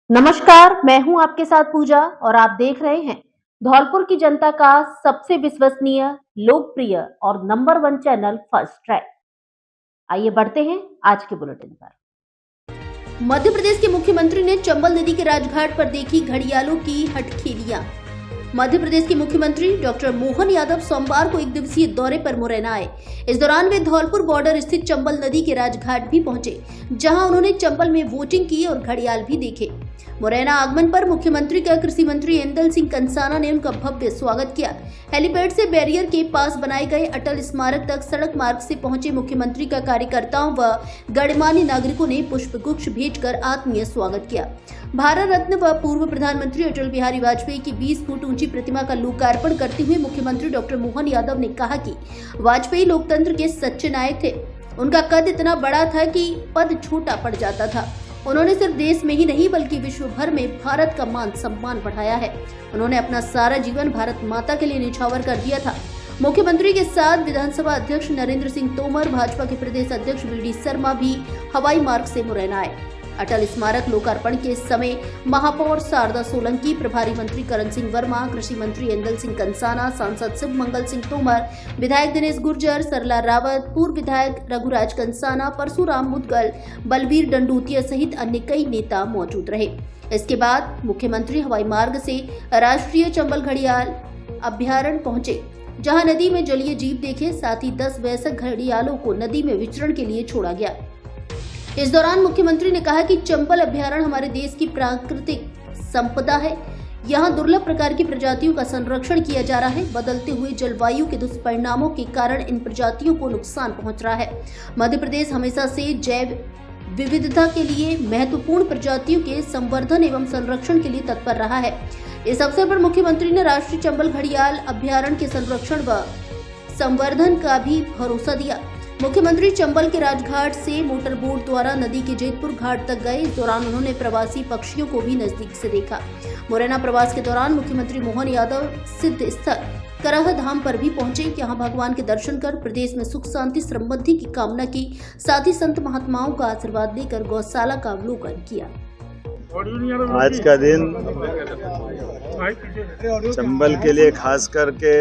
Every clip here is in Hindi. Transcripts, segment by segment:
नमस्कार, मैं हूं आपके साथ पूजा और आप देख रहे हैं धौलपुर की जनता का सबसे विश्वसनीय, लोकप्रिय और नंबर 1 चैनल फर्स्ट ट्रैक। आइए बढ़ते हैं आज के बुलेटिन पर। मध्य प्रदेश के मुख्यमंत्री ने चंबल नदी के राजघाट पर देखी घड़ियालों की हटखेलियां। मध्य प्रदेश के मुख्यमंत्री डॉक्टर मोहन यादव सोमवार को एक दिवसीय दौरे पर मुरैना आए। इस दौरान वे धौलपुर बॉर्डर स्थित चंबल नदी के राजघाट भी पहुंचे, जहां उन्होंने चंबल में वोटिंग की और घड़ियाल भी देखे। मुरैना आगमन पर मुख्यमंत्री का कृषि मंत्री एंदल सिंह कंसाना ने उनका भव्य स्वागत किया। हेलीपैड से बैरियर के पास बनाए गए अटल स्मारक तक सड़क मार्ग से पहुंचे मुख्यमंत्री का कार्यकर्ताओं व गणमान्य नागरिकों ने पुष्पगुच्छ भेंटकर आत्मीय स्वागत किया। भारत रत्न व पूर्व प्रधानमंत्री अटल बिहारी वाजपेयी की 20 फुट ऊंची प्रतिमा का लोकार्पण करते हुए मुख्यमंत्री डॉक्टर मोहन यादव ने कहा कि वाजपेयी लोकतंत्र के सच्चे नायक थे। उनका कद इतना बड़ा था कि पद छोटा पड़ जाता था। उन्होंने सिर्फ देश में ही नहीं बल्कि विश्व भर में भारत का मान सम्मान बढ़ाया है। उन्होंने अपना सारा जीवन भारत माता के लिए न्यौछावर कर दिया था। मुख्यमंत्री के साथ विधानसभा अध्यक्ष नरेंद्र सिंह तोमर, भाजपा के प्रदेश अध्यक्ष वी डी शर्मा भी हवाई मार्ग से मुरैना आए। अटल स्मारक लोकार्पण के समय महापौर शारदा सोलंकी, प्रभारी मंत्री करण सिंह वर्मा, कृषि मंत्री एंदल सिंह कंसाना, सांसद शिव मंगल सिंह तोमर, विधायक दिनेश गुर्जर, सरला रावत, पूर्व विधायक रघुराज कंसाना, परशुराम मुदगल, बलबीर डंडूतिया सहित अन्य कई नेता मौजूद रहे। इसके बाद मुख्यमंत्री हवाई मार्ग से राष्ट्रीय चंबल घड़ियाल अभ्यारण्य पहुंचे, जहां नदी में जलीय जीव देखे। साथ ही 10 वयस्क घड़ियालों को नदी में विचरण के लिए छोड़ा गया। इस दौरान मुख्यमंत्री ने कहा कि चंबल अभ्यारण्य हमारे देश की प्राकृतिक संपदा है। यहाँ दुर्लभ प्रकार की प्रजातियों का संरक्षण किया जा रहा है। बदलते हुए जलवायु के दुष्परिणामों के कारण इन प्रजातियों को नुकसान पहुंच रहा है। मध्य प्रदेश हमेशा से जैव विविधता के लिए महत्वपूर्ण प्रजातियों के संवर्धन एवं संरक्षण के लिए तत्पर रहा है। इस अवसर पर मुख्यमंत्री ने राष्ट्रीय चंबल घड़ियाल अभ्यारण्य के संरक्षण व संवर्धन का भी भरोसा दिया। मुख्यमंत्री चंबल के राजघाट से मोटर बोट द्वारा नदी के जेतपुर घाट तक गए। इस दौरान उन्होंने प्रवासी पक्षियों को भी नजदीक से देखा। मुरैना प्रवास के दौरान मुख्यमंत्री मोहन यादव सिद्ध स्थल करह धाम पर भी पहुंचे। यहां भगवान के दर्शन कर प्रदेश में सुख शांति समृद्धि की कामना की। साथ ही संत महात्माओं का आशीर्वाद लेकर गौशाला का अवलोकन किया। आज का दिन चंबल के लिए खास करके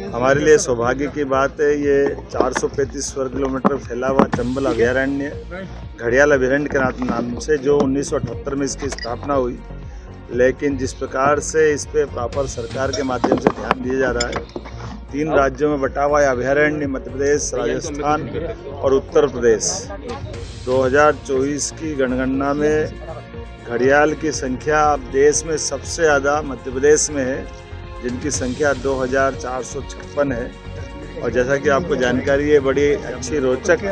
हमारे लिए सौभाग्य की बात है। ये 435 वर्ग किलोमीटर फैला हुआ चंबल अभयारण्य घड़ियाल अभयारण्य के नाम से जो 1978 में इसकी स्थापना हुई, लेकिन जिस प्रकार से इस पे प्रॉपर सरकार के माध्यम से ध्यान दिया जा रहा है। 3 राज्यों में बटा हुआ अभयारण्य मध्य प्रदेश, राजस्थान और उत्तर प्रदेश। 2024 की जनगणना में घड़ियाल की संख्या अब देश में सबसे ज़्यादा मध्य प्रदेश में है, जिनकी संख्या 2456 है। और जैसा कि आपको जानकारी है, बड़ी अच्छी रोचक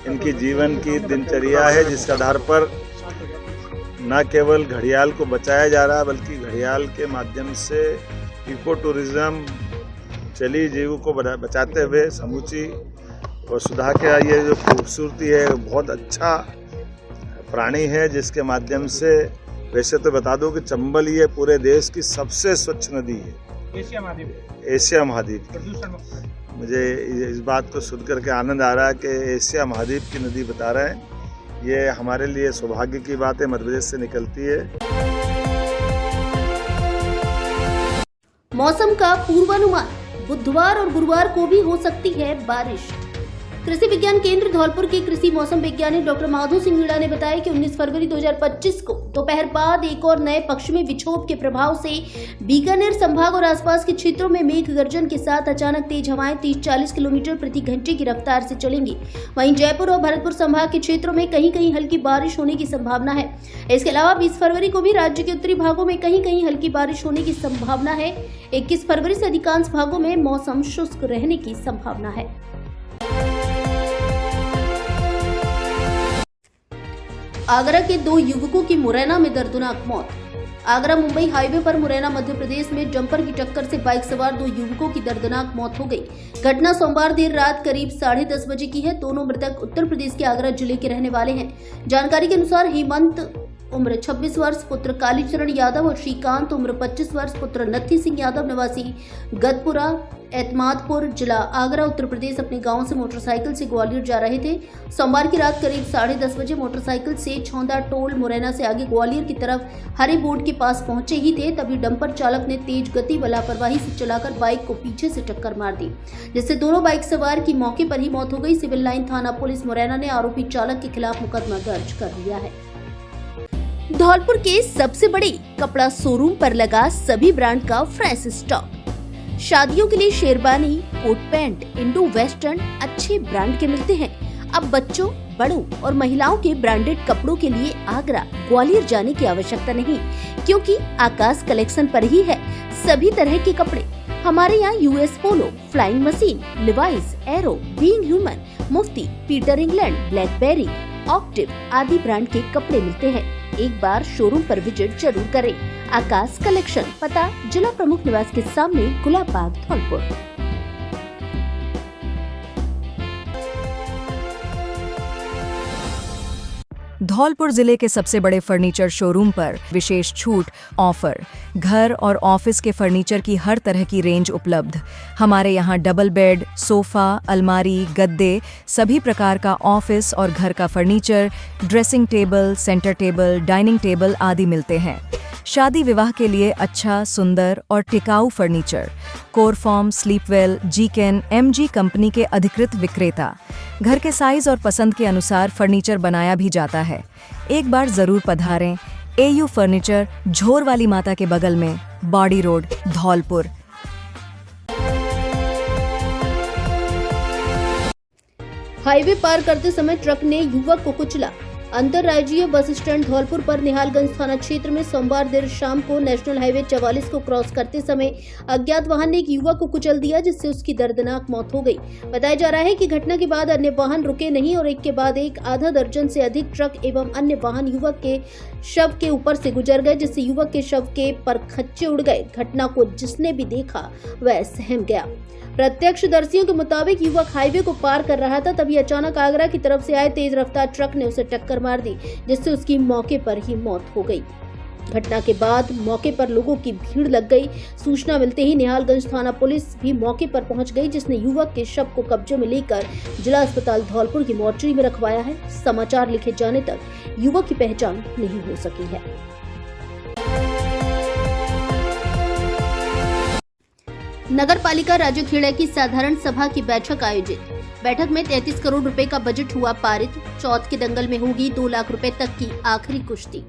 इनकी जीवन की दिनचर्या है, जिसके आधार पर न केवल घड़ियाल को बचाया जा रहा है बल्कि घड़ियाल के माध्यम से इको टूरिज्म, जलीय जीव को बचाते हुए समूची वसुधा का ये जो खूबसूरती है, बहुत अच्छा प्राणी है, जिसके माध्यम से वैसे तो बता दूं कि चंबल ये पूरे देश की सबसे स्वच्छ नदी है, एशिया महाद्वीप की। मुझे इस बात को सुन करके आनंद आ रहा है कि एशिया महाद्वीप की नदी बता रहे हैं। ये हमारे लिए सौभाग्य की बात है, मध्य प्रदेश से निकलती है। मौसम का पूर्वानुमान, बुधवार और गुरुवार को भी हो सकती है बारिश। कृषि विज्ञान केंद्र धौलपुर के कृषि मौसम वैज्ञानिक डॉक्टर माधव सिंह मीणा ने बताया कि 19 फरवरी 2025 को दोपहर बाद एक और नए पश्चिमी विक्षोभ के प्रभाव से बीकानेर संभाग और आसपास के क्षेत्रों में मेघ गर्जन के साथ अचानक तेज हवाएं 30-40 किलोमीटर प्रति घंटे की रफ्तार से चलेंगी। वहीं जयपुर और भरतपुर संभाग के क्षेत्रों में कहीं कहीं हल्की बारिश होने की संभावना है। इसके अलावा 20 फरवरी को भी राज्य के उत्तरी भागों में कहीं कहीं हल्की बारिश होने की संभावना है। 21 फरवरी से अधिकांश भागों में मौसम शुष्क रहने की संभावना है। आगरा के 2 युवकों की मुरैना में दर्दनाक मौत। आगरा मुंबई हाईवे पर मुरैना मध्य प्रदेश में डंपर की टक्कर से बाइक सवार 2 युवकों की दर्दनाक मौत हो गई। घटना सोमवार देर रात करीब 10:30 बजे की है। दोनों मृतक उत्तर प्रदेश के आगरा जिले के रहने वाले हैं। जानकारी के अनुसार हेमंत उम्र 26 वर्ष पुत्र कालीचरण यादव और श्रीकांत उम्र 25 वर्ष पुत्र नत्थी सिंह यादव निवासी गदपुरा एतमादपुर जिला आगरा उत्तर प्रदेश अपने गांव से मोटरसाइकिल से ग्वालियर जा रहे थे। सोमवार की रात करीब 10:30 बजे मोटरसाइकिल से छौंदा टोल मुरैना से आगे ग्वालियर की तरफ हरे बोर्ड के पास पहुंचे ही थे, तभी डंपर चालक ने तेज गति व लापरवाही से चलाकर बाइक को पीछे से टक्कर मार दी, जिससे दोनों बाइक सवार की मौके पर ही मौत हो गई। सिविल लाइन थाना पुलिस मुरैना ने आरोपी चालक के खिलाफ मुकदमा दर्ज कर लिया है। धौलपुर के सबसे बड़े कपड़ा शोरूम पर लगा सभी ब्रांड का फ्रेश स्टॉक। शादियों के लिए sherwani, coat pant, Indo western अच्छे ब्रांड के मिलते हैं। अब बच्चों, बड़ों और महिलाओं के ब्रांडेड कपड़ों के लिए आगरा, ग्वालियर जाने की आवश्यकता नहीं, क्योंकि आकाश कलेक्शन पर ही है सभी तरह के कपड़े। हमारे यहाँ US Polo, Flying Machine, Levi's, Arrow, Being Human, Mufti, Peter England, Blackberry, Octave आदि ब्रांड के कपड़े मिलते हैं। एक बार शोरूम पर विजिट जरूर करें। आकाश कलेक्शन, पता जिला प्रमुख निवास के सामने, गुलाब बाग, धौलपुर। धौलपुर जिले के सबसे बड़े फर्नीचर शोरूम पर विशेष छूट, ऑफर, घर और ऑफिस के फर्नीचर की हर तरह की रेंज उपलब्ध। हमारे यहाँ डबल बेड, सोफा, अलमारी, गद्दे, सभी प्रकार का ऑफिस और घर का furniture, dressing table, centre table, dining table आदि मिलते हैं। शादी विवाह के लिए अच्छा, सुंदर और टिकाऊ फर्नीचर। कोरफॉर्म, स्लीपवेल, जीकेन, एमजी कंपनी के अधिकृत विक्रेता। घर के साइज और पसंद के अनुसार फर्नीचर बनाया भी जाता है। एक बार जरूर पधारें। एयू फर्नीचर, झोर वाली माता के बगल में, बाड़ी रोड, धौलपुर। हाईवे पार करते समय ट्रक ने युवक को कुचला। अंतरराज्यीय बस स्टैंड धौलपुर पर निहालगंज थाना क्षेत्र में सोमवार देर शाम को नेशनल हाईवे 44 को क्रॉस करते समय अज्ञात वाहन ने एक युवक को कुचल दिया, जिससे उसकी दर्दनाक मौत हो गई। बताया जा रहा है कि घटना के बाद अन्य वाहन रुके नहीं और एक के बाद एक आधा दर्जन से अधिक ट्रक एवं अन्य वाहन युवक के शव के ऊपर से गुजर गए, जिससे युवक के शव के परखच्चे उड़ गए। घटना को जिसने भी देखा वह सहम गया। प्रत्यक्षदर्शियों के मुताबिक युवक हाईवे को पार कर रहा था, तभी अचानक आगरा की तरफ से आए तेज रफ्तार ट्रक ने उसे टक्कर मार दी, जिससे उसकी मौके पर ही मौत हो गई। घटना के बाद मौके पर लोगों की भीड़ लग गई। सूचना मिलते ही निहालगंज थाना पुलिस भी मौके पर पहुंच गई, जिसने युवक के शव को कब्जे में लेकर जिला अस्पताल धौलपुर की मोर्चरी में रखवाया है। समाचार लिखे जाने तक युवक की पहचान नहीं हो सकी है। नगर पालिका राजोखेड़ा की साधारण सभा की बैठक आयोजित। बैठक में 33 करोड़ रुपए का बजट हुआ पारित। चौथ के दंगल में होगी 2 लाख रुपए तक की आखिरी कुश्ती।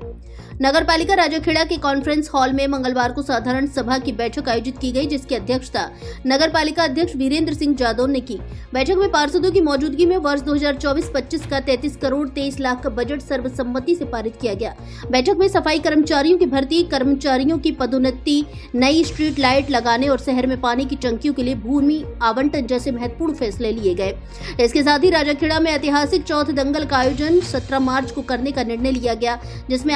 नगर पालिका राजोखेड़ा के कॉन्फ्रेंस हॉल में मंगलवार को साधारण सभा की बैठक आयोजित की गई, जिसकी अध्यक्षता नगर पालिका अध्यक्ष वीरेंद्र सिंह जादव ने की। बैठक में पार्षदों की मौजूदगी में वर्ष 2024-25 का 33 करोड़ 23 लाख का बजट सर्वसम्मति से पारित किया गया। बैठक में सफाई कर्मचारियों की भर्ती, कर्मचारियों की पदोन्नति, नई स्ट्रीट लाइट लगाने और शहर में पानी की टंकियों के लिए भूमि आवंटन जैसे महत्वपूर्ण फैसले लिए गए। इसके साथ ही राजोखेड़ा में ऐतिहासिक चौथ दंगल का आयोजन 17 मार्च को करने का निर्णय लिया गया, जिसमें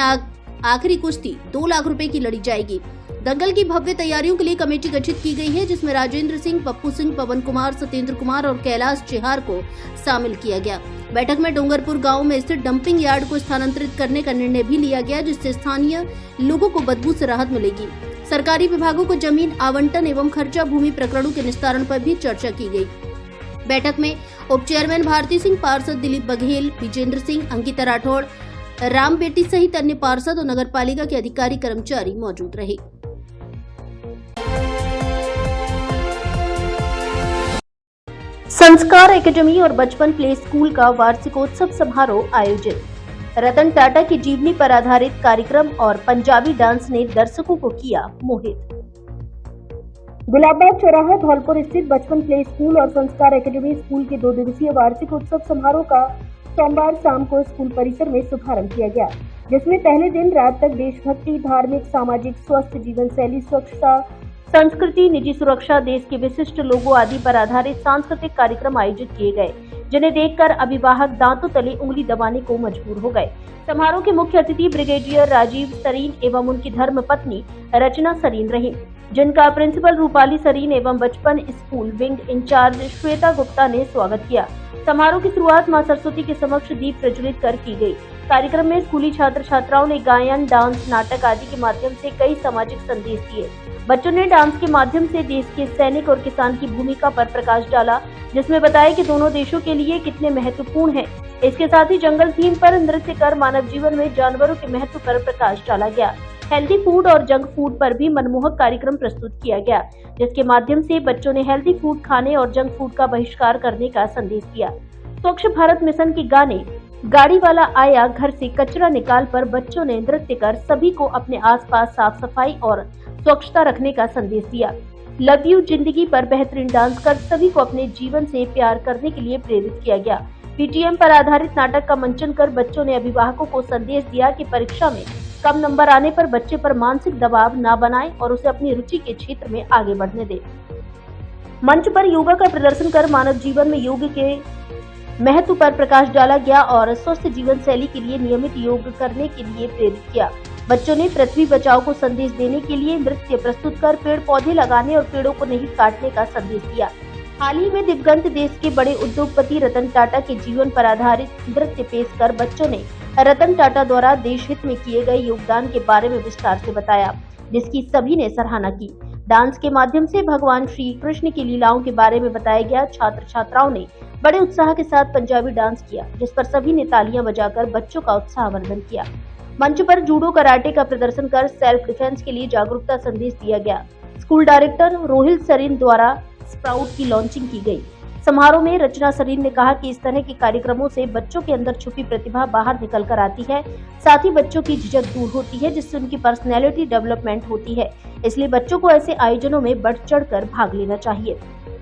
आखिरी कुश्ती 2 लाख रुपए की लड़ी जाएगी। दंगल की भव्य तैयारियों के लिए कमेटी गठित की गई है, जिसमें राजेंद्र सिंह, पप्पू सिंह, पवन कुमार, सत्येंद्र कुमार और कैलाश चेहार को शामिल किया गया। बैठक में डोंगरपुर गांव में स्थित डंपिंग यार्ड को स्थानांतरित करने का निर्णय भी लिया गया, जिससे स्थानीय लोगों को बदबू से राहत मिलेगी। सरकारी विभागों को जमीन आवंटन एवं खर्चा भूमि प्रकरणों के निस्तारण पर भी चर्चा की गई। बैठक में उप चेयरमैन भारती सिंह, पार्षद दिलीप बघेल, विजेंद्र सिंह, अंकिता राठौड़, राम बेटी सहित अन्य पार्षद और नगर पालिका के अधिकारी कर्मचारी मौजूद रहे। संस्कार एकेडमी और बचपन प्ले स्कूल का वार्षिकोत्सव समारोह आयोजित। रतन टाटा की जीवनी पर आधारित कार्यक्रम और पंजाबी डांस ने दर्शकों को किया मोहित। गुलाबबाग चौराहा धौलपुर स्थित बचपन प्ले स्कूल और संस्कार एकेडमी स्कूल के 2 दिवसीय वार्षिक उत्सव समारोह का सोमवार शाम को स्कूल परिसर में शुभारंभ किया गया, जिसमें पहले दिन रात तक देशभक्ति, धार्मिक, सामाजिक, स्वस्थ जीवन शैली, स्वच्छता, संस्कृति, निजी सुरक्षा, देश के विशिष्ट लोगों आदि पर आधारित सांस्कृतिक कार्यक्रम आयोजित किए गए, जिन्हें देखकर अभिभावक दांतों तले उंगली दबाने को मजबूर हो गए। समारोह के मुख्य अतिथि ब्रिगेडियर राजीव सरीन एवं उनकी धर्मपत्नी रचना सरीन रही, जिनका प्रिंसिपल रूपाली सरीन एवं Bachpan school wing incharge Shweta Gupta ने स्वागत किया। समारोह की शुरुआत मां सरस्वती के समक्ष दीप प्रज्वलित कर की गई। कार्यक्रम में स्कूली छात्र छात्राओं ने गायन, डांस, नाटक आदि के माध्यम से कई सामाजिक संदेश दिए। बच्चों ने डांस के माध्यम से देश के सैनिक और किसान की भूमिका पर प्रकाश डाला, जिसमें बताया कि दोनों देशों के लिए कितने महत्वपूर्ण हैं। इसके साथ ही जंगल थीम पर नृत्य कर मानव जीवन में जानवरों के महत्व पर प्रकाश डाला गया। हेल्दी फूड और जंक फूड पर भी मनमोहक कार्यक्रम प्रस्तुत किया गया, जिसके माध्यम से बच्चों ने हेल्दी फूड खाने और जंक फूड का बहिष्कार करने का संदेश दिया। स्वच्छ भारत मिशन के गाने गाड़ी वाला आया घर से कचरा निकाल पर बच्चों ने नृत्य कर सभी को अपने आसपास साफ सफाई और स्वच्छता रखने का संदेश दिया। लव यू जिंदगी पर बेहतरीन डांस कर सभी को अपने जीवन से प्यार करने के लिए प्रेरित किया गया। पीटीएम पर आधारित नाटक का मंचन कर बच्चों ने अभिभावकों को संदेश दिया कि परीक्षा में कम नंबर आने पर बच्चे पर मानसिक दबाव न बनाएं और उसे अपनी रुचि के क्षेत्र में आगे बढ़ने दें। मंच पर योगा का प्रदर्शन कर मानव जीवन में योग के महत्व पर प्रकाश डाला गया और स्वस्थ जीवन शैली के लिए नियमित योग करने के लिए प्रेरित किया। बच्चों ने पृथ्वी बचाओ को संदेश देने के लिए नृत्य प्रस्तुत कर पेड़ पौधे लगाने और पेड़ों को नहीं काटने का संदेश दिया। हाल ही में दिवंगत देश के बड़े उद्योगपति रतन टाटा के जीवन पर आधारित नृत्य पेश कर बच्चों ने रतन टाटा द्वारा देश हित में किए गए योगदान के बारे में विस्तार से बताया, जिसकी सभी ने सराहना की। डांस के माध्यम से भगवान श्री कृष्ण की लीलाओं के बारे में बताया गया। छात्र छात्राओं ने बड़े उत्साह के साथ पंजाबी डांस किया, जिस पर सभी ने तालियां बजाकर बच्चों का उत्साहवर्धन किया। मंच पर जूडो कराटे का प्रदर्शन कर सेल्फ डिफेंस के लिए जागरूकता संदेश दिया गया। स्कूल डायरेक्टर रोहिल सरीन द्वारा स्प्राउट की लॉन्चिंग की गई। समारोह में रचना सरीन ने कहा कि इस तरह के कार्यक्रमों से बच्चों के अंदर छुपी प्रतिभा बाहर निकल कर आती है, साथ ही बच्चों की झिझक दूर होती है, जिससे उनकी पर्सनैलिटी डेवलपमेंट होती है। इसलिए बच्चों को ऐसे आयोजनों में बढ़ चढ़ कर भाग लेना चाहिए।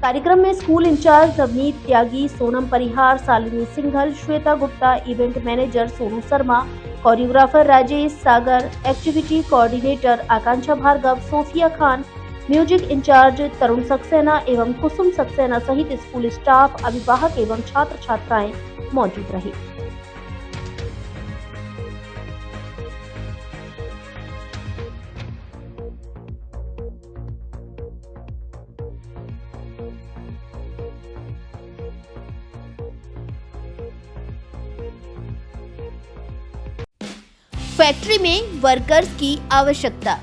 कार्यक्रम में school incharge Navneet Tyagi, Sonam Parihar, Shalini Singhal, Shweta Gupta, event manager Sonu Sharma, choreographer Rajesh Sagar, activity coordinator Akanksha Bhargav, Sophia Khan, music incharge Tarun Saxena एवं कुसुम सक्सेना सहित स्कूल स्टाफ, अभिभावक एवं छात्र छात्राएं मौजूद रहे। फैक्ट्री में वर्कर्स की आवश्यकता।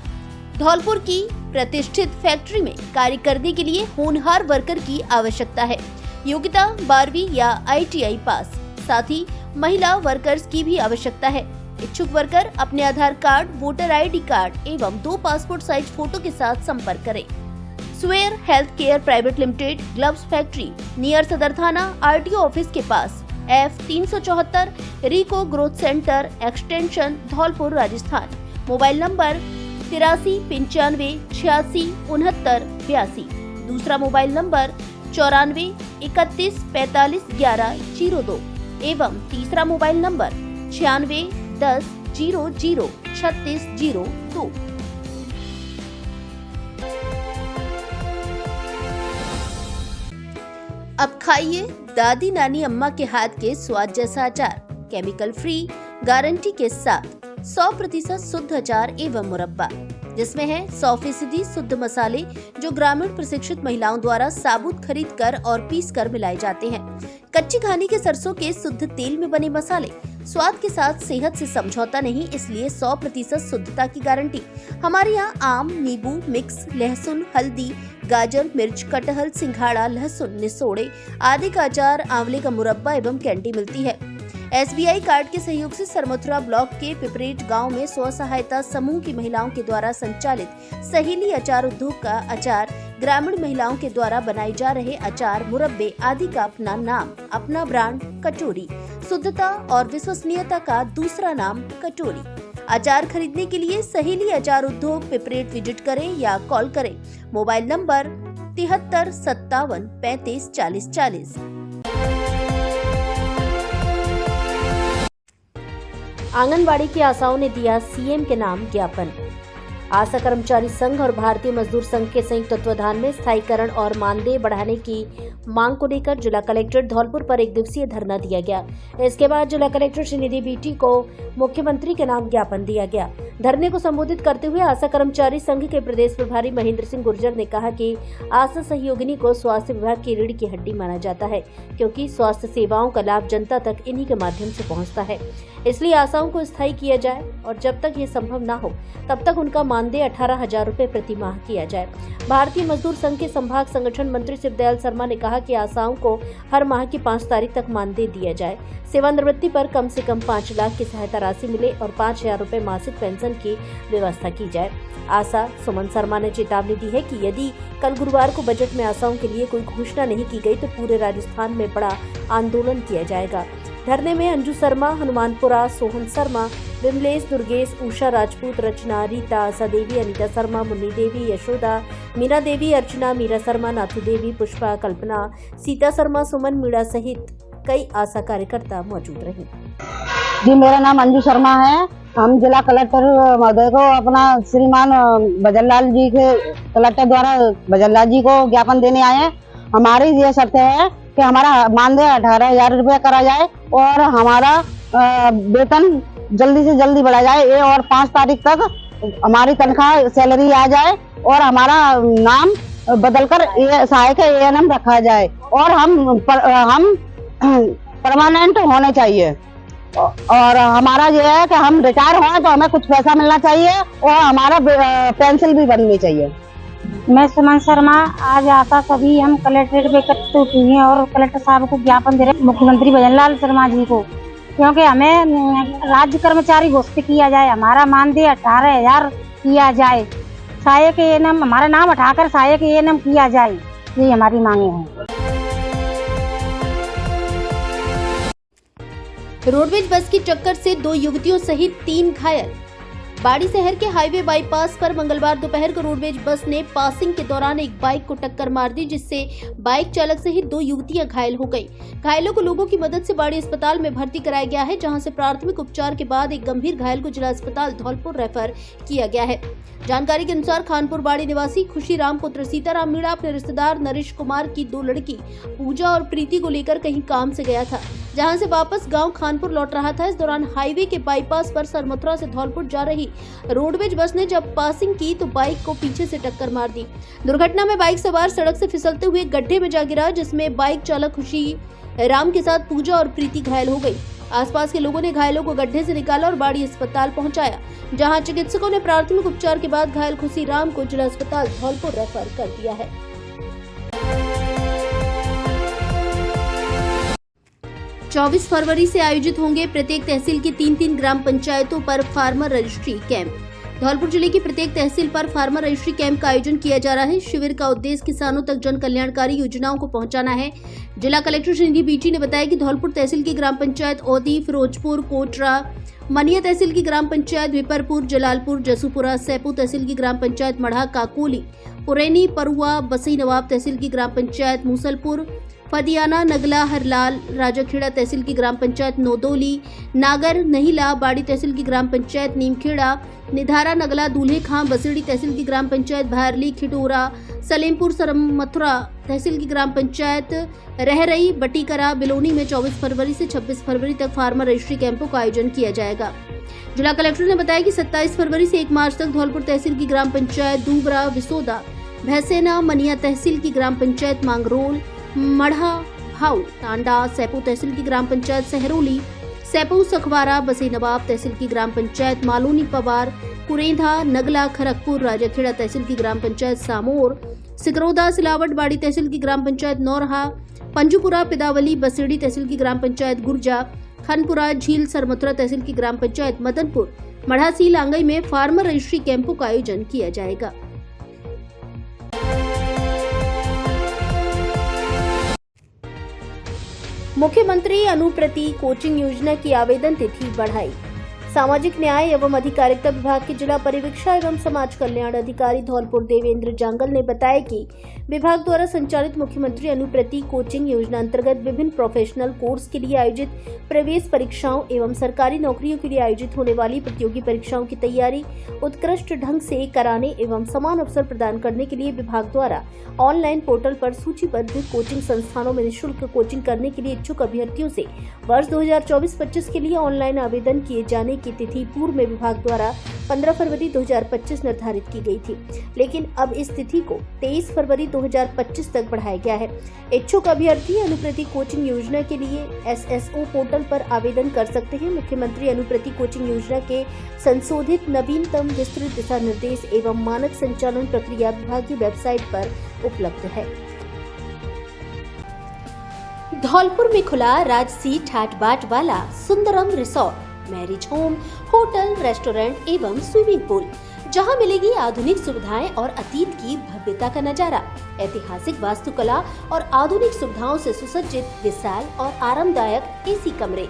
धौलपुर की प्रतिष्ठित फैक्ट्री में कार्य करने के लिए होनहार वर्कर की आवश्यकता है। योग्यता 12वीं या ITI पास, साथ ही महिला वर्कर्स की भी आवश्यकता है। इच्छुक वर्कर अपने Aadhaar card, voter ID card एवं 2 पासपोर्ट साइज फोटो के साथ संपर्क करें। स्वेयर health care private limited, gloves factory, near Sadar थाना, RTO ऑफिस के पास, F374, RIICO growth centre, extension Dholpur, Rajasthan. Mobile number 83 95 86 69 82। दूसरा मोबाइल नंबर 94 31 45 11 02 एवं तीसरा मोबाइल नंबर 96 10 00 36 02। अब खाइए दादी नानी अम्मा के हाथ के स्वाद जैसा अचार, केमिकल फ्री गारंटी के साथ 100% शुद्ध अचार एवं मुरब्बा, जिसमें है 100% शुद्ध मसाले जो ग्रामीण प्रशिक्षित महिलाओं द्वारा साबुत खरीद कर और पीस कर मिलाए जाते हैं। कच्ची घानी के सरसों के शुद्ध तेल में बने मसाले, स्वाद के साथ सेहत से समझौता नहीं, इसलिए 100% शुद्धता की गारंटी। हमारे यहाँ आम, नींबू मिक्स, लहसुन, हल्दी, गाजर, मिर्च, कटहल, सिंघाड़ा, लहसुन, निसोड़े आदि का अचार, आंवले का मुरब्बा एवं कैंडी मिलती है। SBI कार्ड के सहयोग से सरमथुरा ब्लॉक के पिपरेट गांव में स्व सहायता समूह की महिलाओं के द्वारा संचालित सहेली अचार उद्योग का अचार ग्रामीण महिलाओं के द्वारा बनाए जा रहे अचार, मुरब्बे आदि का अपना नाम, अपना ब्रांड कटोरी, शुद्धता और विश्वसनीयता का दूसरा नाम कटोरी। अचार खरीदने के लिए सहेली अचार उद्योग पिपरेट विजिट करें या कॉल करें। Mobile number 73 57 35 40 40। आंगनबाड़ी की आशाओं ने दिया CM के नाम ज्ञापन। आशा कर्मचारी संघ और भारतीय मजदूर संघ के संयुक्त तत्वाधान में स्थायीकरण और मानदेय बढ़ाने की मांग को लेकर जिला कलेक्ट्रेट धौलपुर पर 1 दिवसीय धरना दिया गया। इसके बाद जिला कलेक्टर श्रीनिधि BT को मुख्यमंत्री के नाम ज्ञापन दिया गया। धरने को संबोधित करते हुए आशा कर्मचारी संघ के प्रदेश प्रभारी महेंद्र सिंह गुर्जर ने कहा कि आशा सहयोगिनी को स्वास्थ्य विभाग की रीढ़ की हड्डी माना जाता है, क्योंकि स्वास्थ्य सेवाओं का लाभ जनता तक इन्हीं के माध्यम से पहुंचता है। इसलिए आशाओं को स्थायी किया जाए और जब तक ये संभव न हो तब तक उनका मानदेय 18,000 रुपए प्रति माह किया जाए। भारतीय मजदूर संघ के संभाग संगठन मंत्री शिवदयाल शर्मा ने कहा कि आशाओं को हर माह की 5 तारीख तक मानदेय दिया जाए। सेवानिवृत्ति पर कम से कम 5 लाख की सहायता राशि मिले और 5,000 रुपए मासिक पेंशन की व्यवस्था की जाए। आशा सुमन शर्मा ने चेतावनी दी है कि यदि कल गुरुवार को बजट में आशाओं के लिए कोई घोषणा नहीं की गई तो पूरे राजस्थान में बड़ा आंदोलन किया जाएगा। धरने में अंजू शर्मा, हनुमानपुरा, सोहन शर्मा, विमलेश, दुर्गेश, उषा राजपूत, रचना, रीता, आशा देवी, अनीता शर्मा, मुन्नी देवी, यशोदा, मीना देवी, अर्चना, मीरा शर्मा, नाथू देवी, पुष्पा, कल्पना, सीता शर्मा, सुमन मीणा सहित कई आशा कार्यकर्ता मौजूद रहे। जी, मेरा नाम अंजू शर्मा है। हम जिला कलेक्टर महोदय को अपना श्रीमान भजनलाल जी के कलेक्टर द्वारा भजनलाल जी को ज्ञापन देने आए हैं। हमारी ये शर्त है कि हमारा मानदेय 18,000 रुपये करा जाए और हमारा वेतन जल्दी से जल्दी बढ़ा जाए ये और 5 तारीख तक हमारी तनख्वाह सैलरी आ जाए और हमारा नाम बदलकर सहायक ANM रखा जाए और हम परमानेंट होने चाहिए। और हमारा ये है कि हम रिटायर हों तो हमें कुछ पैसा मिलना चाहिए और हमारा पेंशन भी बननी चाहिए। मैं सुमन शर्मा, आज आशा सभी हम कलेक्ट्रेट पे इकट्ठे हुए हैं और कलेक्टर साहब को ज्ञापन दे रहे हैं मुख्यमंत्री भजनलाल शर्मा जी को, क्योंकि हमें राज्य कर्मचारी घोषित किया जाए, हमारा मानदेय 18,000 किया जाए, सहायक ANM हमारा नाम हटाकर सहायक ANM किया जाए, ये हमारी मांगे हैं। रोडवेज बस की टक्कर से 2 युवतियों सहित 3 घायल। बाड़ी शहर के हाईवे बाईपास पर मंगलवार दोपहर को रोडवेज बस ने पासिंग के दौरान एक बाइक को टक्कर मार दी, जिससे बाइक चालक सहित 2 युवतियां घायल हो गईं। घायलों को लोगों की मदद से बाड़ी अस्पताल में भर्ती कराया गया है, जहां से प्राथमिक उपचार के बाद एक गंभीर घायल को जिला अस्पताल धौलपुर रेफर किया गया है। जानकारी के अनुसार खानपुर बाड़ी निवासी खुशीराम पुत्र सीताराम मीणा अपने रिश्तेदार नरेश कुमार की 2 लड़की पूजा और प्रीति को लेकर कहीं काम से गया था, जहां से वापस गांव खानपुर लौट रहा था। इस दौरान हाईवे के बाईपास पर सरमथुरा से धौलपुर जा रही रोडवेज बस ने जब पासिंग की तो बाइक को पीछे से टक्कर मार दी। दुर्घटना में बाइक सवार सड़क से फिसलते हुए गड्ढे में जा गिरा, जिसमें बाइक चालक खुशी राम के साथ पूजा और प्रीति घायल हो गई। आसपास के लोगों ने घायलों को गड्ढे से निकाला और बाड़ी अस्पताल पहुंचाया, जहां चिकित्सकों ने प्राथमिक उपचार के बाद घायल खुशी राम को जिला अस्पताल धौलपुर रेफर कर दिया है। 24 फरवरी से आयोजित होंगे प्रत्येक तहसील की 3-3 ग्राम पंचायतों पर फार्मर रजिस्ट्री कैंप। धौलपुर जिले की प्रत्येक तहसील पर फार्मर रजिस्ट्री कैंप का आयोजन किया जा रहा है। शिविर का उद्देश्य किसानों तक जन कल्याणकारी योजनाओं को पहुंचाना है। जिला कलेक्टर श्रीनिधि बीटी ने बताया कि धौलपुर तहसील की ग्राम पंचायत औदी, फिरोजपुर, कोटरा, मनिया तहसील की ग्राम पंचायत विपरपुर, जलालपुर, जसूपुरा, सैपू तहसील की ग्राम पंचायत मढ़ा, काकोली, पुरैनी, परुआ, बसई नवाब तहसील की ग्राम पंचायत मूसलपुर, फदियाना, नगला, हरलाल, राजाखेड़ा तहसील की ग्राम पंचायत नौदोली, नागर, नहिला, बाड़ी तहसील की ग्राम पंचायत नीमखेड़ा, निधारा, नगला, दूल्हे खां, बसेड़ी तहसील की ग्राम पंचायत भारली, खिटोरा, सलेमपुर, सरमथुरा तहसील की ग्राम पंचायत रहरई, बटीकरा, बिलोनी में 24 फरवरी से 26 फरवरी तक फार्मर रजिस्ट्री कैंपों का आयोजन किया जाएगा। जिला कलेक्टर ने बताया कि 27 फरवरी से 1 मार्च तक धौलपुर तहसील की ग्राम पंचायत दूबरा, विसोदा, भैसेना, मनिया तहसील की ग्राम पंचायत मांगरोल, मढ़ा, भाऊ, टांडा, सैपू तहसील की ग्राम पंचायत सहरोली, सैपू, सखवारा, बसई नवाब तहसील की ग्राम पंचायत मालूनी, पवार, कुरेंधा, नगला, खरगपुर, राजाखेड़ा तहसील की ग्राम पंचायत सामोर, सिकरौदा, सिलावट, बाड़ी तहसील की ग्राम पंचायत नौरहा, पंजुपुरा, पिदावली, बसेड़ी तहसील की ग्राम पंचायत गुर्जा, खनपुरा, झील, सरमथुरा तहसील की ग्राम पंचायत मदनपुर, मढ़ासी, लांगई में फार्मर रजिस्ट्री कैंपों का आयोजन किया जाएगा। मुख्यमंत्री अनुप्रति कोचिंग योजना की आवेदन तिथि बढ़ाई। सामाजिक न्याय एवं अधिकारिता विभाग के जिला परिवीक्षा एवं समाज कल्याण अधिकारी धौलपुर देवेंद्र जांगल ने बताया कि विभाग द्वारा संचालित मुख्यमंत्री अनुप्रति कोचिंग योजना अंतर्गत विभिन्न प्रोफेशनल कोर्स के लिए आयोजित प्रवेश परीक्षाओं एवं सरकारी नौकरियों के लिए आयोजित होने वाली प्रतियोगी परीक्षाओं की तैयारी उत्कृष्ट ढंग से कराने एवं समान अवसर प्रदान करने के लिए विभाग द्वारा ऑनलाइन पोर्टल पर सूचीबद्ध कोचिंग संस्थानों में निःशुल्क कोचिंग करने के लिए इच्छुक अभ्यर्थियों से वर्ष 2024-25 के लिए ऑनलाइन आवेदन किए जाने की तिथि पूर्व में विभाग द्वारा 15 फरवरी 2025 निर्धारित की गई थी, लेकिन अब इस तिथि को 23 फरवरी 2025 तक बढ़ाया गया है। इच्छुक अभ्यर्थी अनुप्रति कोचिंग योजना के लिए SSO पोर्टल पर आवेदन कर सकते हैं। मुख्यमंत्री अनुप्रति कोचिंग योजना के संशोधित नवीनतम विस्तृत दिशा निर्देश एवं मानक संचालन प्रक्रिया विभागीय वेबसाइट पर उपलब्ध है। धौलपुर में खुला राजसी ठाट बाट वाला Sundaram resort, marriage home, hotel, restaurant एवं स्विमिंग पूल, जहां मिलेगी आधुनिक सुविधाएं और अतीत की भव्यता का नजारा। ऐतिहासिक वास्तुकला और आधुनिक सुविधाओं से सुसज्जित विशाल और आरामदायक एसी कमरे,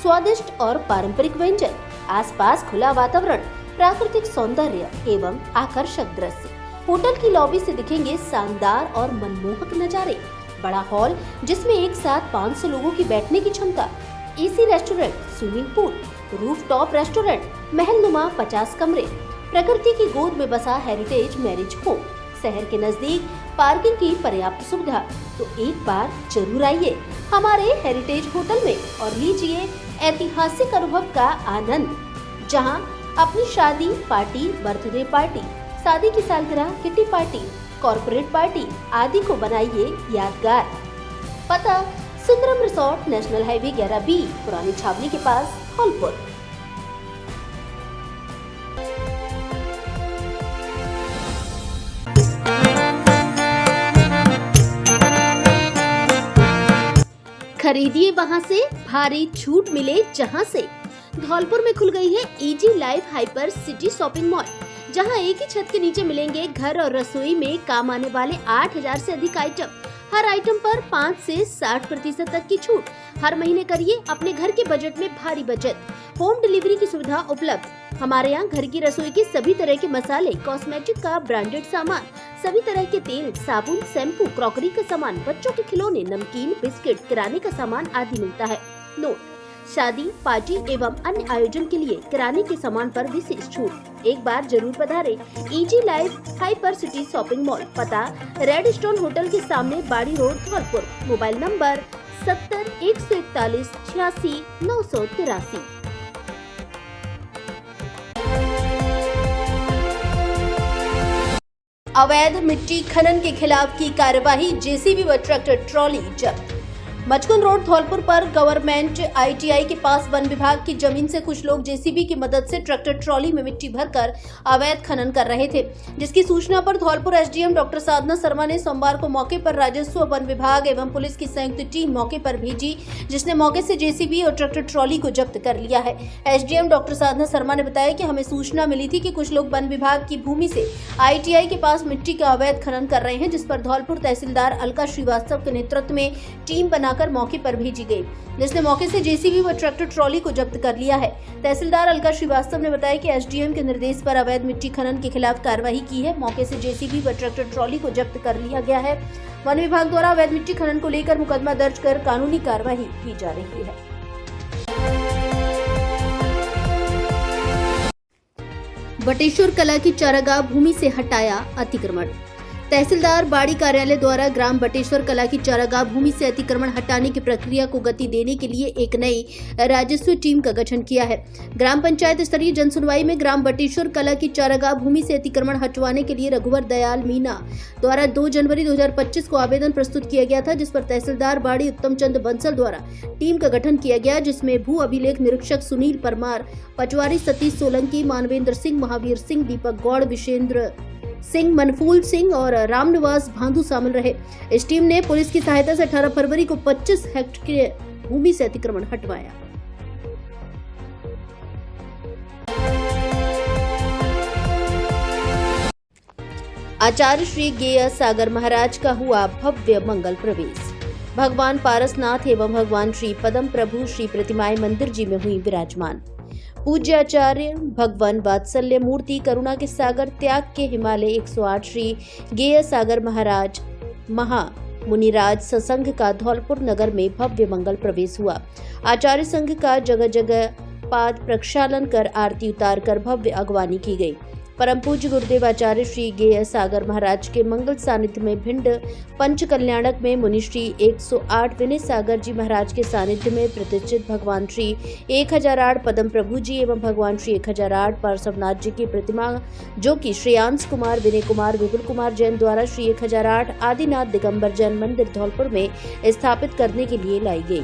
स्वादिष्ट और पारंपरिक व्यंजन, आसपास खुला वातावरण, प्राकृतिक सौंदर्य एवं आकर्षक दृश्य। होटल की लॉबी से दिखेंगे शानदार और मनमोहक नजारे। बड़ा हॉल जिसमें एक साथ 500 लोगों की बैठने की क्षमता, AC restaurant, swimming pool, rooftop restaurant, महलनुमा 50 कमरे, प्रकृति की गोद में बसा हेरिटेज मैरिज होम, शहर के नजदीक पार्किंग की पर्याप्त सुविधा। तो एक बार जरूर आइए हमारे हेरिटेज होटल में और लीजिए ऐतिहासिक अनुभव का आनंद, जहां अपनी शादी, पार्टी, बर्थडे पार्टी, शादी की सालगिरह, किटी पार्टी, कॉर्पोरेट पार्टी आदि को बनाइए यादगार। पता Sundaram resort, national highway 11B, पुरानी छावनी के पास, धौलपुर। खरीदिए वहां से, भारी छूट मिले जहां से। धौलपुर में खुल गई है EG life hyper city shopping mall, जहां एक ही छत के नीचे मिलेंगे घर और रसोई में काम आने वाले 8000 से अधिक आइटम। हर आइटम पर 5 से 60% तक की छूट। हर महीने करिए अपने घर के बजट में भारी बचत। होम डिलीवरी की सुविधा उपलब्ध। हमारे यहाँ घर की रसोई के सभी तरह के मसाले, कॉस्मेटिक का ब्रांडेड सामान, सभी तरह के तेल, साबुन, शैम्पू, क्रॉकरी का सामान, बच्चों के खिलौने, नमकीन, बिस्किट, किराने का सामान आदि मिलता है। नोट: शादी, पार्टी एवं अन्य आयोजन के लिए किराने के सामान पर विशेष छूट। एक बार जरूर पधारें EG life hyper city shopping mall. पता रेड स्टोन होटल के सामने, बाड़ी रोड, धौलपुर। Mobile number 70 141 86 983। अवैध मिट्टी खनन के खिलाफ की कार्यवाही, JCB व ट्रैक्टर ट्रॉली जब्त। मचकुंद रोड, धौलपुर पर गवर्नमेंट ITI के पास वन विभाग की जमीन से कुछ लोग JCB की मदद से ट्रैक्टर ट्रॉली में मिट्टी भरकर अवैध खनन कर रहे थे, जिसकी सूचना पर धौलपुर SDM डॉक्टर साधना शर्मा ने सोमवार को मौके पर राजस्व, वन विभाग एवं पुलिस की संयुक्त टीम मौके पर भेजी, जिसने मौके से JCB और ट्रैक्टर ट्रॉली को जब्त कर लिया है। SDM डॉक्टर साधना शर्मा ने बताया कि हमें सूचना मिली थी कि कुछ लोग वन विभाग की भूमि से ITI के पास मिट्टी का अवैध खनन कर रहे हैं, जिस पर धौलपुर तहसीलदार अलका श्रीवास्तव के नेतृत्व में टीम बनाकर मौके पर भेजी गई, जिसने मौके से JCB व ट्रैक्टर ट्रॉली को जब्त कर लिया है। तहसीलदार अलका श्रीवास्तव ने बताया कि SDM के निर्देश पर अवैध मिट्टी खनन के खिलाफ कार्रवाई की है। मौके से JCB व ट्रैक्टर ट्रॉली को जब्त कर लिया गया है। वन विभाग द्वारा अवैध मिट्टी खनन को लेकर मुकदमा दर्ज कर कानूनी कार्रवाई की जा रही है। बटेश्वर कला की चारागाह भूमि से हटाया अतिक्रमण। तहसीलदार बाड़ी कार्यालय द्वारा ग्राम बटेश्वर कला की चारागाह भूमि से अतिक्रमण हटाने की प्रक्रिया को गति देने के लिए एक नई राजस्व टीम का गठन किया है। ग्राम पंचायत स्तरीय जनसुनवाई में ग्राम बटेश्वर कला की चारागाह भूमि से अतिक्रमण हटवाने के लिए रघुवर दयाल मीना द्वारा 2 जनवरी 2025 को आवेदन प्रस्तुत किया गया था, जिस पर तहसीलदार बाड़ी उत्तम चंद बंसल द्वारा टीम का गठन किया गया, जिसमें भू अभिलेख निरीक्षक सुनील परमार, पटवारी सतीश सोलंकी, मानवेंद्र सिंह, महावीर सिंह, दीपक गौड़, विशेंद्र सिंह, मनफूल सिंह और रामनिवास भांदू शामिल रहे। इस टीम ने पुलिस की सहायता से 18 फरवरी को 25 हेक्टेयर की भूमि से अतिक्रमण हटवाया। आचार्य श्री गेय सागर महाराज का हुआ भव्य मंगल प्रवेश। भगवान पारसनाथ एवं भगवान श्री पदम प्रभु श्री प्रतिमाएं मंदिर जी में हुई विराजमान। पूज्य आचार्य भगवान वात्सल्य मूर्ति करुणा के सागर त्याग के हिमालय 108 श्री गेय सागर महाराज महा मुनिराज सत्संग का धौलपुर नगर में भव्य मंगल प्रवेश हुआ। आचार्य संघ का जगह जगह पाद प्रक्षालन कर आरती उतार कर भव्य अगवानी की गई। परम पूज्य गुरुदेव आचार्य श्री गेय सागर महाराज के मंगल सानिध्य में भिंड पंच कल्याणक में मुनि श्री 108 विनय सागर जी महाराज के सानिध्य में प्रतिष्ठित भगवान श्री 1008 पदम प्रभु जी एवं भगवान श्री 1008 पार्श्वनाथ जी की प्रतिमा, जो कि श्रेयांश कुमार, विनय कुमार, विपुल कुमार जैन द्वारा श्री 1008 आदिनाथ दिगंबर जैन मंदिर धौलपुर में स्थापित करने के लिए लाई गई।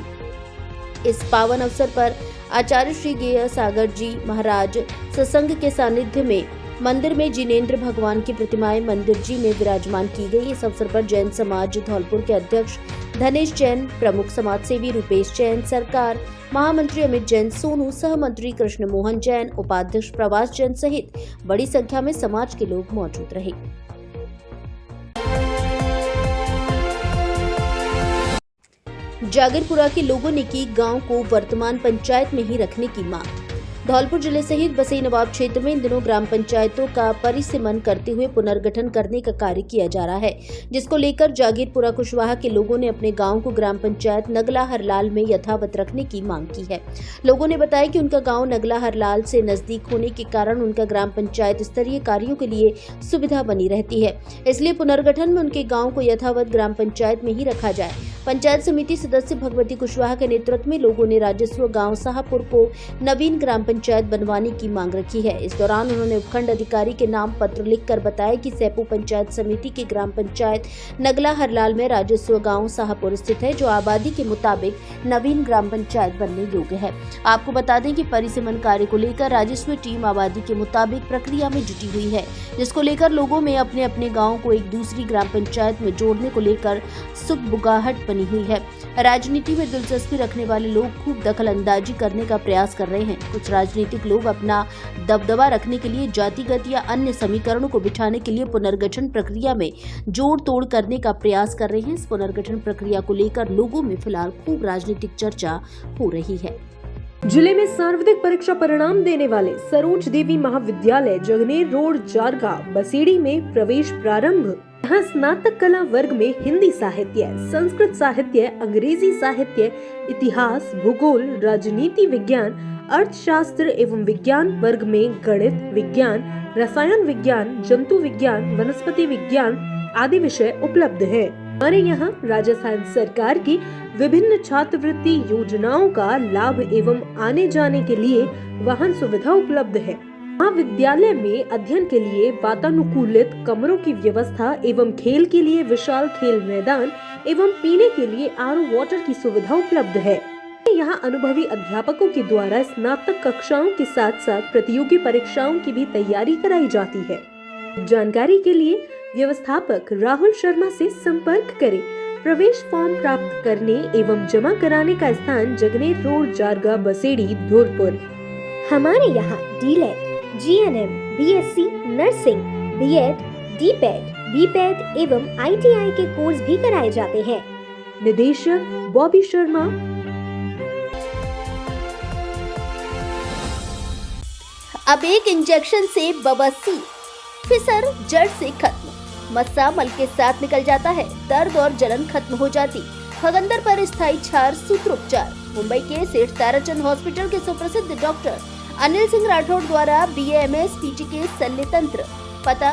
इस पावन अवसर पर आचार्य श्री गेय सागर जी महाराज सत्संग के सानिध्य में मंदिर में जिनेंद्र भगवान की प्रतिमाएं मंदिर जी में विराजमान की गई। इस अवसर पर जैन समाज धौलपुर के अध्यक्ष धनेश जैन, प्रमुख समाज सेवी रूपेश जैन, सरकार महामंत्री अमित जैन सोनू, सहमंत्री कृष्ण मोहन जैन, उपाध्यक्ष प्रवास जैन सहित बड़ी संख्या में समाज के लोग मौजूद रहे। जागीरपुरा के लोगों ने की गांव को वर्तमान पंचायत में ही रखने की मांग। धौलपुर जिले सहित बसई नवाब क्षेत्र में इन दिनों ग्राम पंचायतों का परिसीमन करते हुए पुनर्गठन करने का कार्य किया जा रहा है, जिसको लेकर जागीरपुरा कुशवाहा के लोगों ने अपने गांव को ग्राम पंचायत नगला हरलाल में यथावत रखने की मांग की है। लोगों ने बताया कि उनका गांव नगला हरलाल से नजदीक होने के कारण उनका ग्राम पंचायत स्तरीय कार्यों के लिए सुविधा बनी रहती है, इसलिए पुनर्गठन में उनके गाँव को यथावत ग्राम पंचायत में ही रखा जाए। पंचायत समिति सदस्य भगवती कुशवाहा के नेतृत्व में लोगों ने राजस्व गांव शाहपुर को नवीन ग्राम पंचायत बनवाने की मांग रखी है। इस दौरान उन्होंने उपखंड अधिकारी के नाम पत्र लिखकर बताया कि सैपू पंचायत समिति की ग्राम पंचायत नगला हरलाल में राजस्व गांव शाहपुर स्थित है, जो आबादी के मुताबिक नवीन ग्राम पंचायत बनने योग्य है। आपको बता दें कि परिसीमन कार्य को लेकर राजस्व टीम आबादी के मुताबिक प्रक्रिया में जुटी हुई है, जिसको लेकर लोगों में अपने अपने गाँव को एक दूसरी ग्राम पंचायत में जोड़ने को लेकर सुगबुगाहट बनी हुई है। राजनीति में दिलचस्पी रखने वाले लोग खूब दखल अंदाजी करने का प्रयास कर रहे हैं। कुछ राजनीतिक लोग अपना दबदबा रखने के लिए जातिगत या अन्य समीकरणों को बिठाने के लिए पुनर्गठन प्रक्रिया में जोड़ तोड़ करने का प्रयास कर रहे हैं। इस पुनर्गठन प्रक्रिया को लेकर लोगों में फिलहाल खूब राजनीतिक चर्चा हो रही है। जिले में सार्वत्रिक परीक्षा परिणाम देने वाले सरोज देवी महाविद्यालय जगनेर रोड जारगा बसेड़ी में प्रवेश प्रारंभ। यहाँ स्नातक कला वर्ग में हिंदी साहित्य, संस्कृत साहित्य, अंग्रेजी साहित्य, इतिहास, भूगोल, राजनीति विज्ञान, अर्थशास्त्र एवं विज्ञान वर्ग में गणित, विज्ञान, रसायन विज्ञान, जंतु विज्ञान, वनस्पति विज्ञान आदि विषय उपलब्ध हैं। हमारे यहाँ राजस्थान सरकार की विभिन्न छात्रवृत्ति योजनाओं का लाभ एवं आने जाने के लिए वाहन सुविधा उपलब्ध है। महाविद्यालय में अध्ययन के लिए वातानुकूलित कमरों की व्यवस्था एवं खेल के लिए विशाल खेल मैदान एवं पीने के लिए आरओ वाटर की सुविधा उपलब्ध है। यहाँ अनुभवी अध्यापकों के द्वारा स्नातक कक्षाओं के साथ साथ प्रतियोगी परीक्षाओं की भी तैयारी कराई जाती है। जानकारी के लिए व्यवस्थापक राहुल शर्मा से संपर्क करें। प्रवेश फॉर्म प्राप्त करने एवं जमा कराने का स्थान जगनेर रोड जारगा बसेड़ी धौलपुर। हमारे यहाँ डीलेट, जीएनएम, बीएससी नर्सिंग, बीएड, डीपैड, बीपैड एवं आईटीआई के कोर्स भी कराए जाते हैं। निदेशक बॉबी शर्मा। अब एक इंजेक्शन से बवासीर, फिसर जड़ से खत्म, मस्सा मल के साथ निकल जाता है, दर्द और जलन खत्म हो जाती, भगंदर पर स्थायी छार सूत्रोपचार। मुंबई के सेठ ताराचंद हॉस्पिटल के सुप्रसिद्ध डॉक्टर अनिल सिंह राठौड़ द्वारा BAMS PT के शल्य तंत्र। पता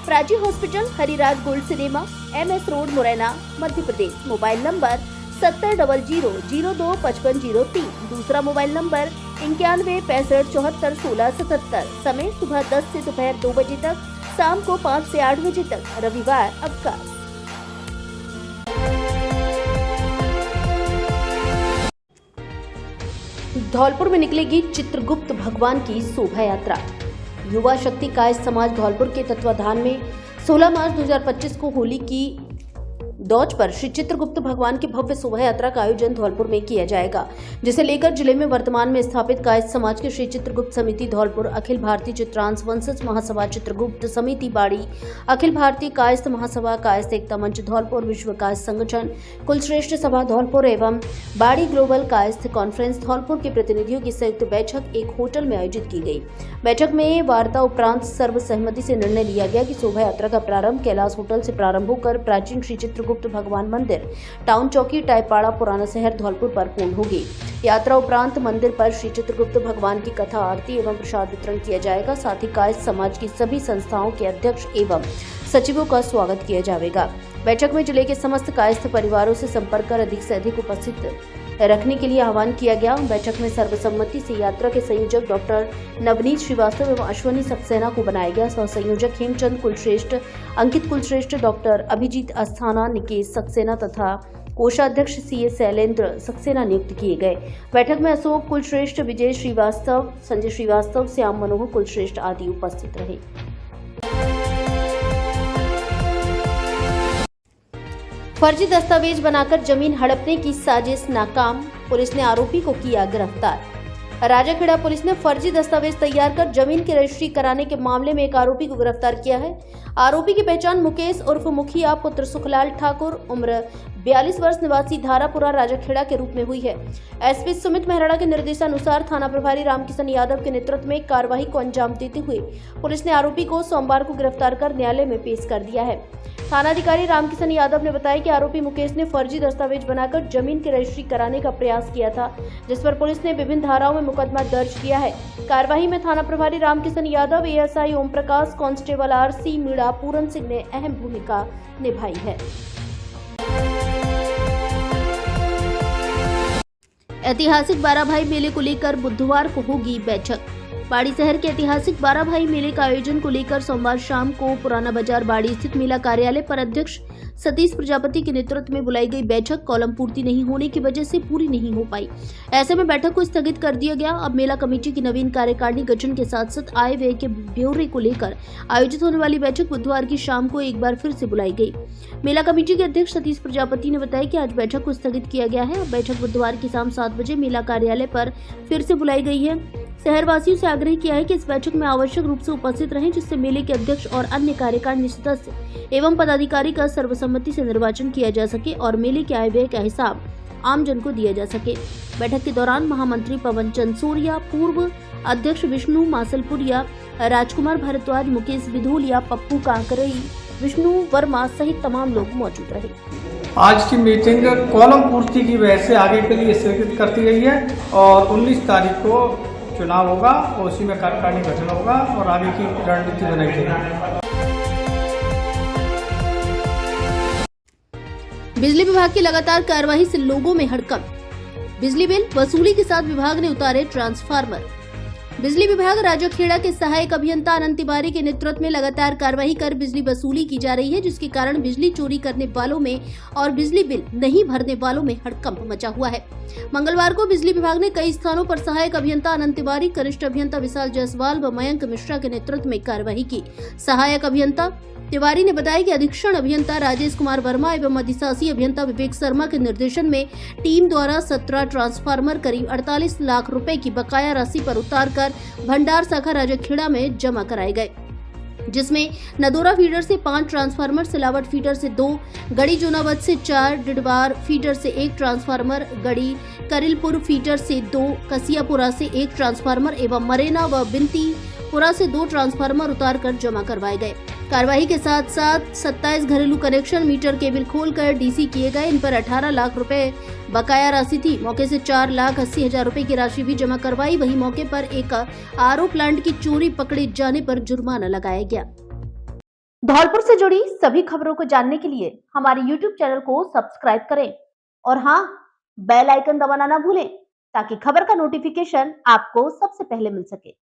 Prachi hospital, Hariraj gold cinema, MS road, Morena, Madhya Pradesh. Mobile number 7000025503। दूसरा मोबाइल नंबर 9165741677। समय सुबह 10 से दोपहर 2 बजे तक, शाम को 5 से 8 बजे तक, रविवार अवकाश। धौलपुर में निकलेगी चित्रगुप्त भगवान की शोभा यात्रा। युवा शक्ति कायस्थ समाज धौलपुर के तत्वाधान में 16 मार्च 2025 को होली की दौज पर श्री चित्रगुप्त भगवान की भव्य शोभा यात्रा का आयोजन धौलपुर में किया जाएगा, जिसे लेकर जिले में वर्तमान में स्थापित कायस्थ समाज के श्री चित्रगुप्त समिति धौलपुर, अखिल भारतीय चित्रांश वंशज महासभा चित्रगुप्त समिति बाड़ी, अखिल भारतीय कायस्थ महासभा, कायस्थ एकता मंच धौलपुर, विश्व कायस्थ संगठन, कुलश्रेष्ठ सभा धौलपुर एवं बाड़ी ग्लोबल कायस्थ कॉन्फ्रेंस धौलपुर के प्रतिनिधियों की संयुक्त बैठक एक होटल में आयोजित की गई। बैठक में वार्ता उपरांत सर्वसहमति से निर्णय लिया गया कि शोभा यात्रा का प्रारंभ कैलाश होटल से प्रारंभ होकर प्राचीन श्री चित्रगुप्त चित्रगुप्त भगवान मंदिर, टाउन चौकी, टाईपाड़ा, पुराना शहर, धौलपुर पर पूर्ण होगी। यात्रा उपरांत मंदिर पर श्री चित्रगुप्त भगवान की कथा, आरती एवं प्रसाद वितरण किया जाएगा। साथ ही कायस्थ समाज की सभी संस्थाओं के अध्यक्ष एवं सचिवों का स्वागत किया जाएगा। बैठक में जिले के समस्त कायस्थ परिवारों से संपर्क कर अधिक से अधिक उपस्थित रखने के लिए आह्वान किया गया। बैठक में सर्वसम्मति से यात्रा के संयोजक डॉक्टर नवनीत श्रीवास्तव एवं अश्वनी सक्सेना को बनाया गया। सह संयोजक हेमचंद कुलश्रेष्ठ, अंकित कुलश्रेष्ठ, डॉक्टर अभिजीत अस्थाना, निकेश सक्सेना तथा कोषाध्यक्ष सीए शैलेंद्र सक्सेना नियुक्त किए गए। बैठक में अशोक कुलश्रेष्ठ, विजय श्रीवास्तव, संजय श्रीवास्तव, श्याम मनोहर कुलश्रेष्ठ आदि उपस्थित रहे। फर्जी दस्तावेज बनाकर जमीन हड़पने की साजिश नाकाम, पुलिस ने आरोपी को किया गिरफ्तार। राजाखेड़ा पुलिस ने फर्जी दस्तावेज तैयार कर जमीन की रजिस्ट्री कराने के मामले में एक आरोपी को गिरफ्तार किया है। आरोपी की पहचान मुकेश उर्फ मुखिया पुत्र सुखलाल ठाकुर, उम्र 42 वर्ष, निवासी धारापुरा, राजाखेड़ा के रूप में हुई है। एसपी सुमित मेहराड़ा के निर्देशानुसार थाना प्रभारी रामकिशन यादव के नेतृत्व में कार्रवाई को अंजाम देते हुए पुलिस ने आरोपी को सोमवार को गिरफ्तार कर न्यायालय में पेश कर दिया है। थानाधिकारी रामकिशन यादव ने बताया कि आरोपी मुकेश ने फर्जी दस्तावेज बनाकर जमीन की रजिस्ट्री कराने का प्रयास किया था, जिस पर पुलिस ने विभिन्न धाराओं में मुकदमा दर्ज किया है। कार्यवाही में थाना प्रभारी Ramkishan Yadav, ASI Om Prakash, constable RC Meena, Puran Singh ने अहम भूमिका निभाई है। ऐतिहासिक बाराभाई मेले को लेकर बुधवार को होगी बैठक। बाड़ी शहर के ऐतिहासिक बाराभाई मेले का आयोजन को लेकर सोमवार शाम को पुराना बाजार बाड़ी स्थित मेला कार्यालय पर अध्यक्ष सतीश प्रजापति के नेतृत्व में बुलाई गई बैठक कॉलम पूर्ति नहीं होने की वजह से पूरी नहीं हो पाई। ऐसे में बैठक को स्थगित कर दिया गया। अब मेला कमेटी की नवीन कार्यकारिणी गठन के साथ साथ आय व्यय के ब्यौरे को लेकर आयोजित होने वाली बैठक बुधवार की शाम को एक बार फिर से बुलाई गई। मेला कमेटी के अध्यक्ष सतीश प्रजापति ने बताया कि आज बैठक को स्थगित किया गया है। अब बैठक बुधवार की शाम 7 बजे मेला कार्यालय पर फिर से बुलाई गई है। शहरवासियों से आग्रह किया है कि इस बैठक में आवश्यक रूप से उपस्थित रहें, जिससे मेले के अध्यक्ष और अन्य कार्यकारिणी सदस्य एवं पदाधिकारी का सर्वसम्मति से निर्वाचन किया जा सके और मेले के आय व्यय का हिसाब आमजन को दिया जा सके। बैठक के दौरान महामंत्री पवन चंद सूर्या, पूर्व अध्यक्ष विष्णु मासलपुरिया, राजकुमार भारद्वाज, मुकेश विधोलिया, पप्पू काकरई, विष्णु वर्मा सहित तमाम लोग मौजूद रहे। आज की मीटिंग कॉलम पूर्ति की वजह से आगे के लिए स्थगित कर दी गई है और 19 तारीख को चुनाव होगा और उसी में कार्यकारिणी गठन होगा और आगे की रणनीति बनाई जाएगी। बिजली विभाग की लगातार कार्रवाई से लोगों में हड़कंप। बिजली बिल वसूली के साथ विभाग ने उतारे ट्रांसफार्मर। बिजली विभाग राजाखेड़ा के सहायक अभियंता अनंत तिवारी के नेतृत्व में लगातार कार्रवाई कर बिजली वसूली की जा रही है, जिसके कारण बिजली चोरी करने वालों में और बिजली बिल नहीं भरने वालों में हड़कंप मचा हुआ है। मंगलवार को बिजली विभाग ने कई स्थानों पर सहायक अभियंता अनंत तिवारी, कनिष्ठ अभियंता विशाल जायसवाल व मयंक मिश्रा के नेतृत्व में कार्रवाई की। सहायक अभियंता तिवारी ने बताया कि अधीक्षण अभियंता राजेश कुमार वर्मा एवं अधिशासी अभियंता विवेक शर्मा के निर्देशन में टीम द्वारा 17 ट्रांसफार्मर करीब 48 लाख रुपए की बकाया राशि पर उतारकर भंडार शाखा राजाखेड़ा में जमा कराए गए, जिसमें नदौरा फीडर से 5 ट्रांसफार्मर, सिलावट फीडर से 2, गड़ी जोनावत से 4, डिडवार फीडर से 1 ट्रांसफार्मर, गड़ी करिलपुर फीडर से 2, कसियापुरा से 1 ट्रांसफार्मर एवं मरेना व बिनतीपुरा से 2 ट्रांसफार्मर उतारकर जमा करवाए गए। कार्रवाई के साथ साथ 27 घरेलू कनेक्शन मीटर केबल खोलकर डीसी किए गए। इन पर 18 लाख रुपए बकाया राशि थी। मौके से 4,80,000 रुपए की राशि भी जमा करवाई। वहीं मौके पर एक आरओ प्लांट की चोरी पकड़े जाने पर जुर्माना लगाया गया। धौलपुर से जुड़ी सभी खबरों को जानने के लिए हमारे YouTube चैनल को सब्सक्राइब करें और हाँ, बेल आइकन दबाना ना भूलें ताकि खबर का नोटिफिकेशन आपको सबसे पहले मिल सके।